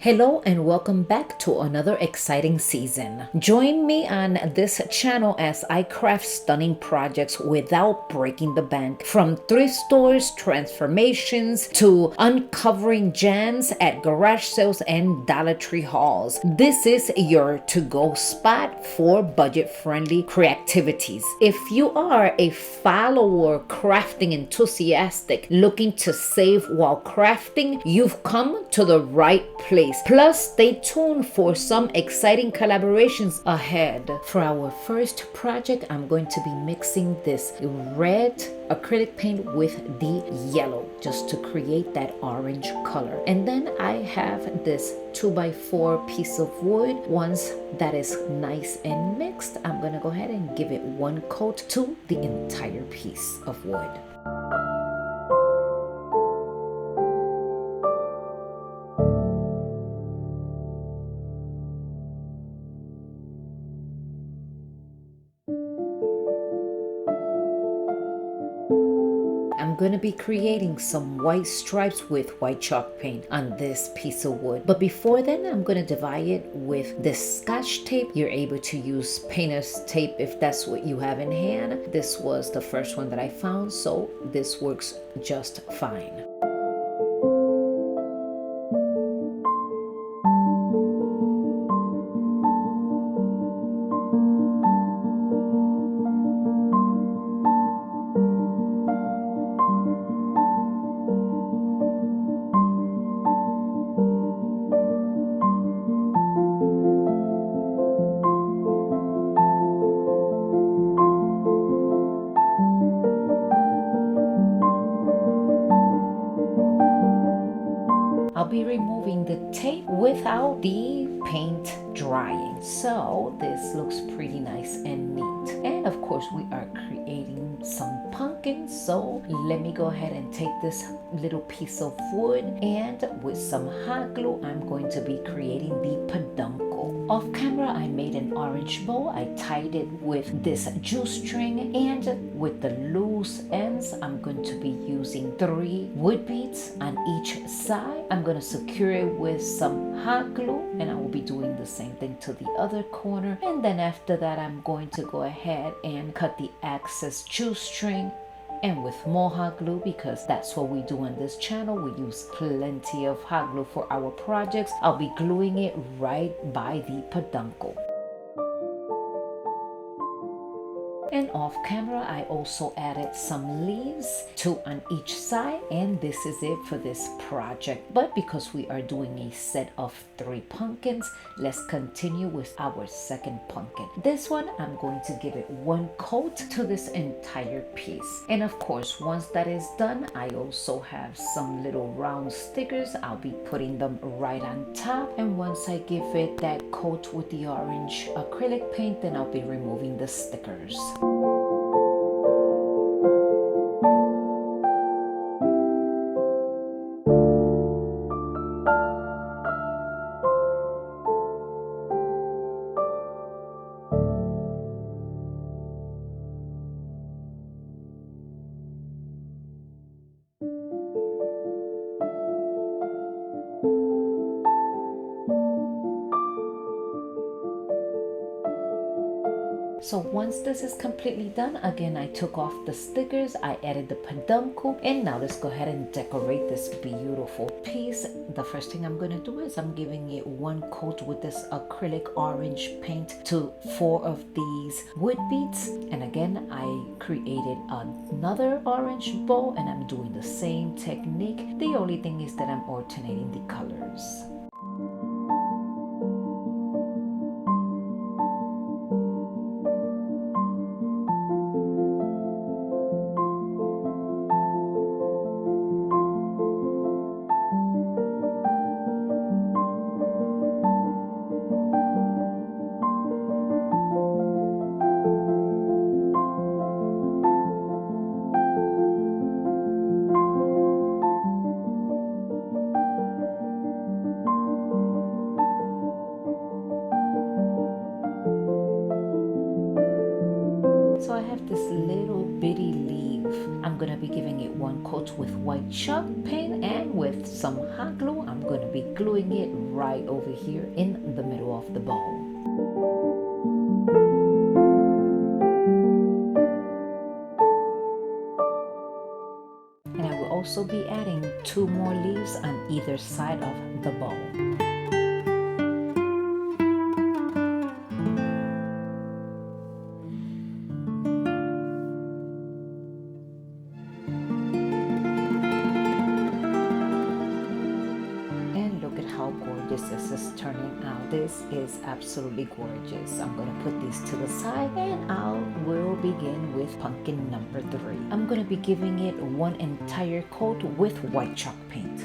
Hello and welcome back to another exciting season. Join me on this channel as I craft stunning projects without breaking the bank. From thrift stores, transformations, to uncovering gems at garage sales and Dollar Tree hauls. This is your to-go spot for budget-friendly creativities. If you are a follower, crafting enthusiastic, looking to save while crafting, you've come to the right place. Plus, stay tuned for some exciting collaborations ahead. For our first project, I'm going to be mixing this red acrylic paint with the yellow just to create that orange color. And then I have this 2x4 piece of wood. Once that is nice and mixed, I'm gonna go ahead and give it one coat to the entire piece of wood. I'm going to be creating some white stripes with white chalk paint on this piece of wood. But before then, I'm going to divide it with this Scotch tape. You're able to use painter's tape if that's what you have in hand. This was the first one that I found, so this works just fine. I'll be removing the tape without the paint drying. So this looks pretty nice and neat. And of course we are creating some pumpkins. So let me go ahead and take this little piece of wood and with some hot glue, I'm going to be creating the peduncle. Off camera, I made an orange bow. I tied it with this juice string, and with the loose ends, I'm going to be using 3 wood beads on each side. I'm going to secure it with some hot glue, and I will be doing the same thing to the other corner. And then after that, I'm going to go ahead and cut the excess juice string and with more hot glue, because that's what we do on this channel. We use plenty of hot glue for our projects. I'll be gluing it right by the peduncle. And off camera, I also added some leaves, 2 on each side, and this is it for this project. But because we are doing a set of 3 pumpkins, let's continue with our second pumpkin. This one, I'm going to give it 1 coat to this entire piece. And of course, once that is done, I also have some little round stickers. I'll be putting them right on top. And once I give it that coat with the orange acrylic paint, then I'll be removing the stickers. So once this is completely done, again, I took off the stickers, I added the peduncle, and now let's go ahead and decorate this beautiful piece. The first thing I'm going to do is I'm giving it 1 coat with this acrylic orange paint to 4 of these wood beads. And again, I created another orange bow, and I'm doing the same technique. The only thing is that I'm alternating the colors. gonna be giving it one coat with white chalk paint, and with some hot glue, I'm gonna be gluing it right over here in the middle of the bowl. And I will also be adding 2 more leaves on either side of the bowl. How gorgeous this is turning out. This is absolutely gorgeous. I'm gonna put these to the side, and I will begin with pumpkin number 3. I'm gonna be giving it one entire coat with white chalk paint.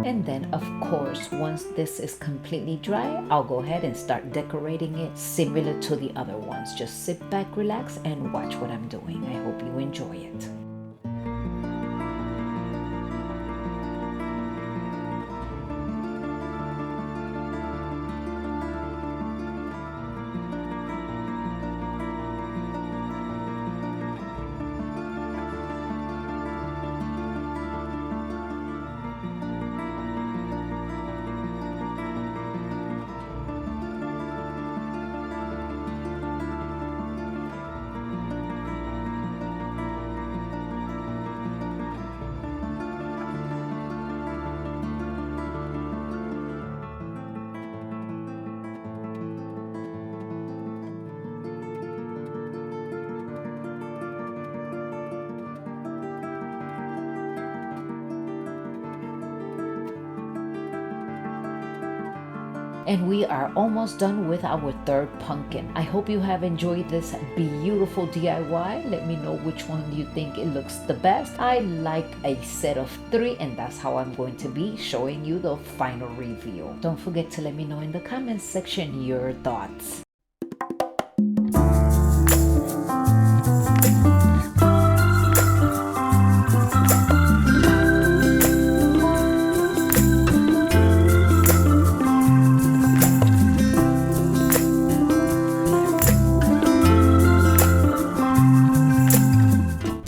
And then, of course, once this is completely dry, I'll go ahead and start decorating it similar to the other ones. Just sit back, relax, and watch what I'm doing. I hope you enjoy it. And we are almost done with our 3rd pumpkin. I hope you have enjoyed this beautiful DIY. Let me know which one you think it looks the best. I like a set of 3, and that's how I'm going to be showing you the final reveal. Don't forget to let me know in the comments section your thoughts.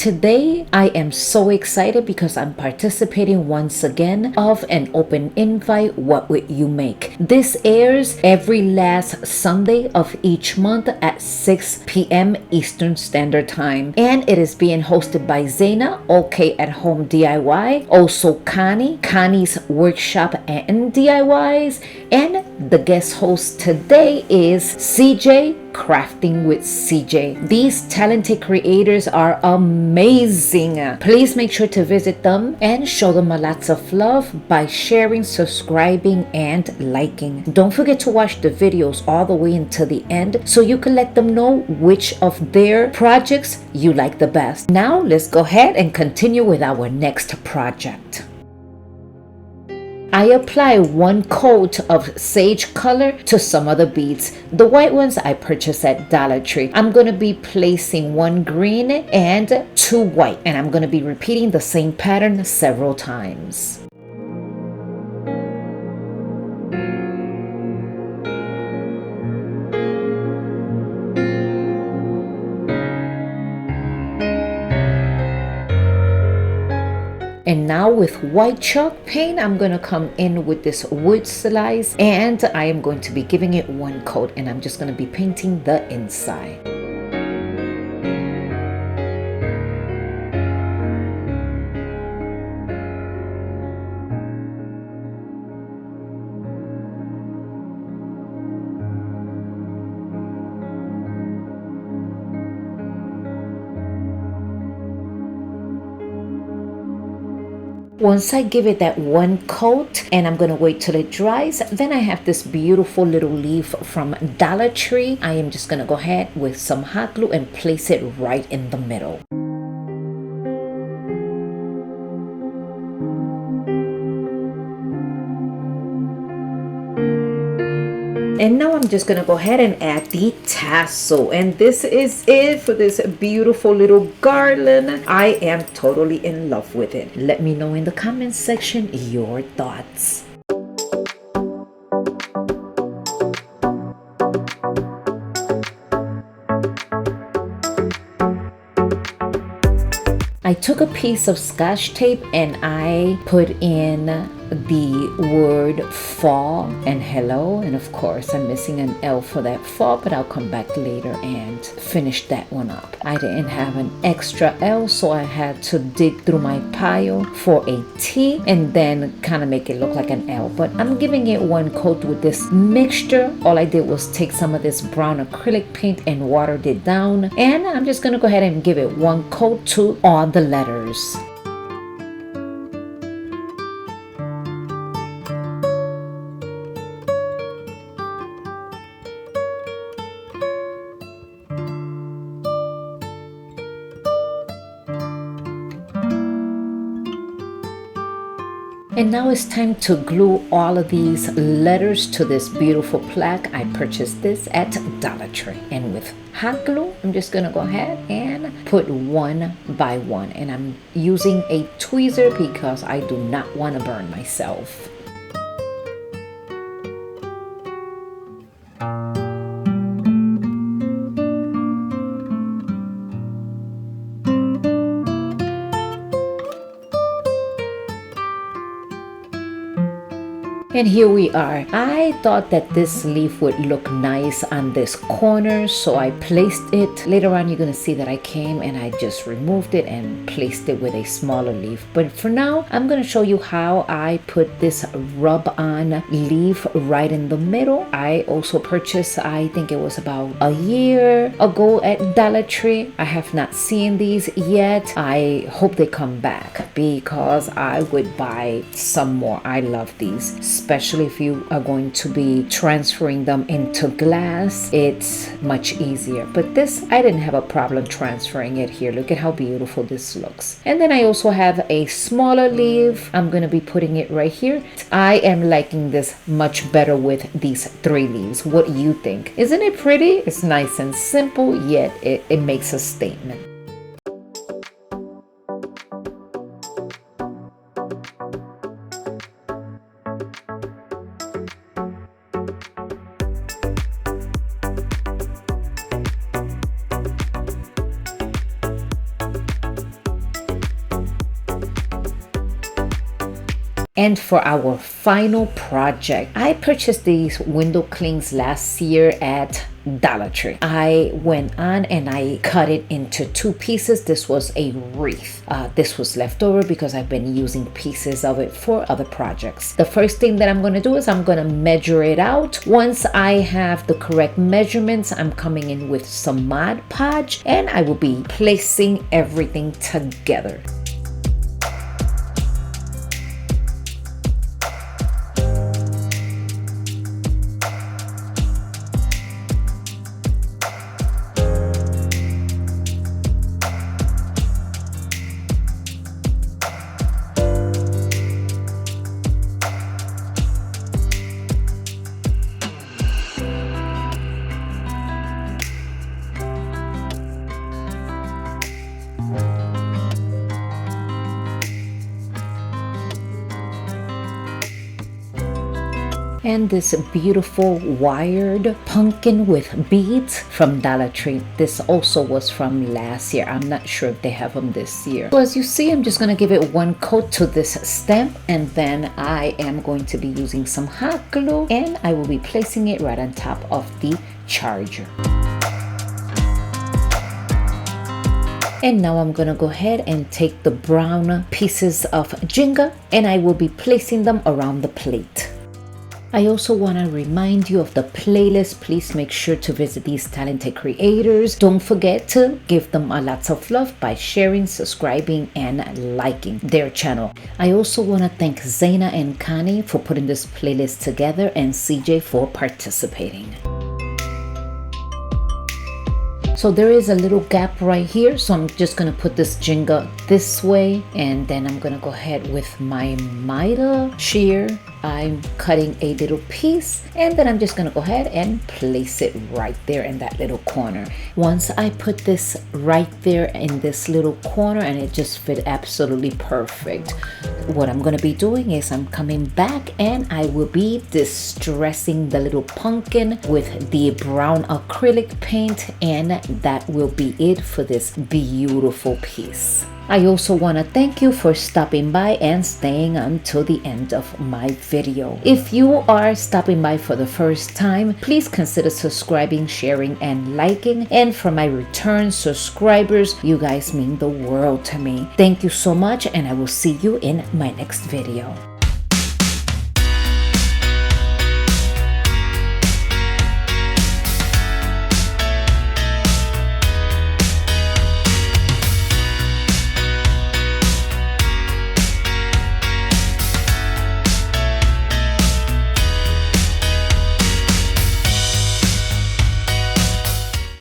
Today, I am so excited because I'm participating once again of an open invite, What Would You Make? This airs every last Sunday of each month at 6 p.m. Eastern Standard Time. And it is being hosted by Zana, OK at Home DIY, also Connie's Workshop and DIYs, and the guest host today is CJ, Crafting with CJ. These talented creators are amazing. Please make sure to visit them and show them a lots of love by sharing, subscribing, and liking. Don't forget to watch the videos all the way until the end so you can let them know which of their projects you like the best. Now let's go ahead and continue with our next project. I apply 1 coat of sage color to some of the beads. The white ones I purchased at Dollar Tree. I'm going to be placing 1 green and 2 white, and I'm going to be repeating the same pattern several times. And now with white chalk paint, I'm going to come in with this wood slice, and I am going to be giving it 1 coat, and I'm just going to be painting the inside. Once I give it that 1 coat, and I'm gonna wait till it dries, then I have this beautiful little leaf from Dollar Tree. I am just gonna go ahead with some hot glue and place it right in the middle. And now I'm just gonna go ahead and add the tassel, and this is it for this beautiful little garland. I am totally in love with it. Let me know in the comments section your thoughts. I took a piece of Scotch tape and I put in the word fall and hello, and of course I'm missing an L for that fall, but I'll come back later and finish that one up. I didn't have an extra L, so I had to dig through my pile for a T and then kind of make it look like an L, but I'm giving it one coat with this mixture. All I did was take some of this brown acrylic paint and watered it down, and I'm just gonna go ahead and give it one coat to all the letters. And now it's time to glue all of these letters to this beautiful plaque. I purchased this at Dollar Tree. And with hot glue, I'm just gonna go ahead and put one by one. And I'm using a tweezer because I do not want to burn myself. And here we are. I thought that this leaf would look nice on this corner, so I placed it. Later on, you're gonna see that I came and I just removed it and placed it with a smaller leaf. But for now, I'm gonna show you how I put this rub-on leaf right in the middle. I also purchased, I think it was about a year ago at Dollar Tree. I have not seen these yet. I hope they come back because I would buy some more. I love these, especially if you are going to be transferring them into glass. It's much easier, but this I didn't have a problem transferring it here. Look at how beautiful this looks. And then I also have a smaller leaf. I'm gonna be putting it right here. I am liking this much better with these 3 leaves. What do you think? Isn't it pretty? It's nice and simple, yet it makes a statement. And for our final project, I purchased these window clings last year at Dollar Tree. I went on and I cut it into 2 pieces. This was a wreath. This was left over because I've been using pieces of it for other projects. The first thing that I'm going to do is I'm going to measure it out. Once I have the correct measurements, I'm coming in with some Mod Podge and I will be placing everything together. And this beautiful wired pumpkin with beads from Dollar Tree. This also was from last year. I'm not sure if they have them this year. So as you see, I'm just going to give it one coat to this stem, and then I am going to be using some hot glue and I will be placing it right on top of the charger. And now I'm gonna go ahead and take the brown pieces of Jenga and I will be placing them around the plate. I also want to remind you of the playlist. Please make sure to visit these talented creators. Don't forget to give them a lots of love by sharing, subscribing, and liking their channel. I also want to thank Zana and Connie for putting this playlist together and CJ for participating. So there is a little gap right here, so I'm just going to put this Jenga this way, and then I'm going to go ahead with my miter shear. I'm cutting a little piece, and then I'm just going to go ahead and place it right there in that little corner. Once I put this right there in this little corner, and it just fit absolutely perfect, what I'm going to be doing is I'm coming back and I will be distressing the little pumpkin with the brown acrylic paint, and that will be it for this beautiful piece. I also want to thank you for stopping by and staying until the end of my video. If you are stopping by for the first time, please consider subscribing, sharing, and liking. And for my return subscribers, you guys mean the world to me. Thank you so much, and I will see you in my next video.